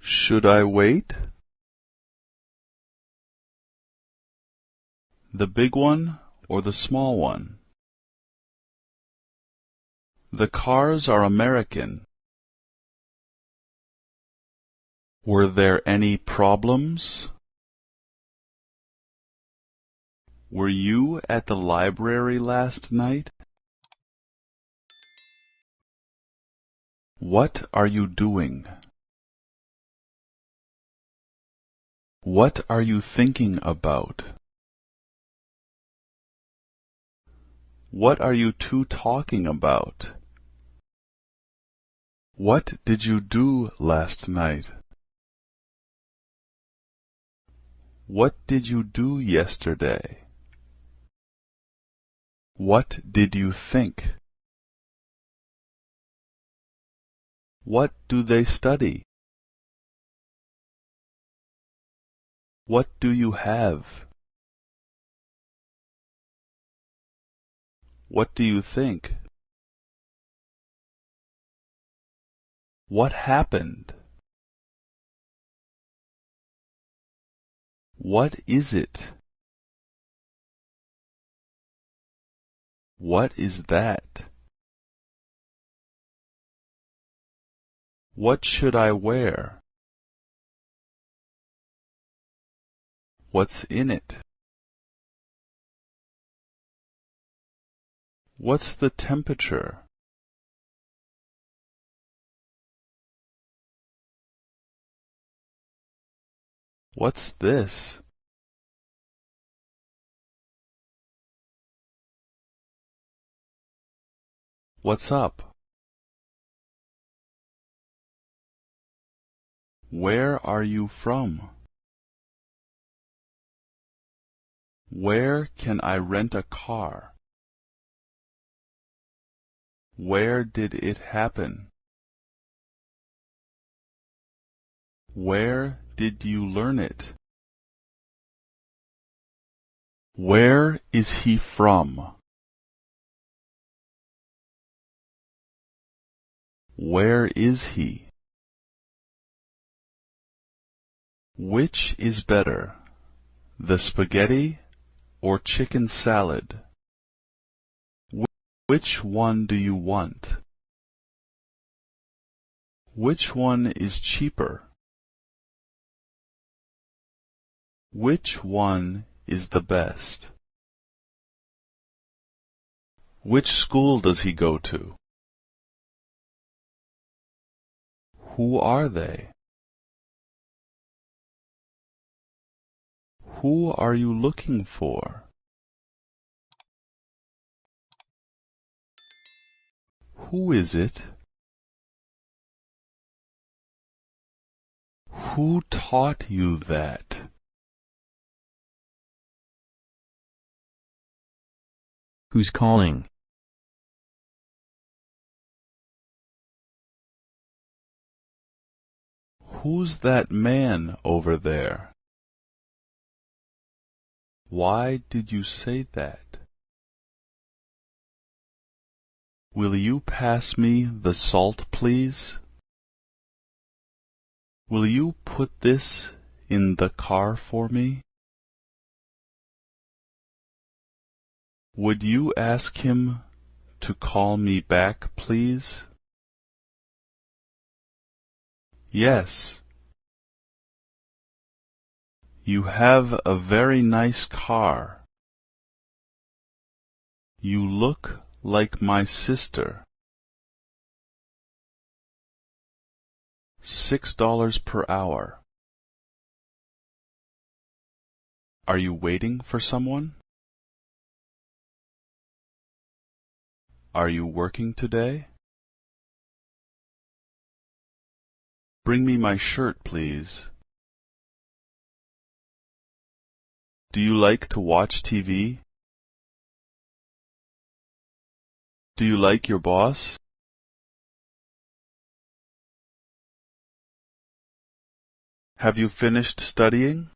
Should I wait? The big one or the small one? The cars are American. Were there any problems? Were you at the library last night? What are you doing? What are you thinking about? What are you two talking about? What did you do last night? What did you do yesterday? What did you think? What do they study? What do you have? What do you think? What happened? What is it? What is that? What should I wear? What's in it? What's the temperature? What's this? What's up? Where are you from? Where can I rent a car? Where did it happen? Where did you learn it? Where is he from? Where is he? Which is better, the spaghetti or chicken salad? Which one do you want? Which one is cheaper? Which one is the best? Which school does he go to? Who are they? Who are you looking for? Who is it? Who taught you that? Who's calling? Who's that man over there? Why did you say that? Will you pass me the salt, please? Will you put this in the car for me? Would you ask him to call me back, please? Yes. You have a very nice car. You look like my sister. $6 per hour. Are you waiting for someone? Are you working today? Bring me my shirt, please. Do you like to watch TV? Do you like your boss? Have you finished studying?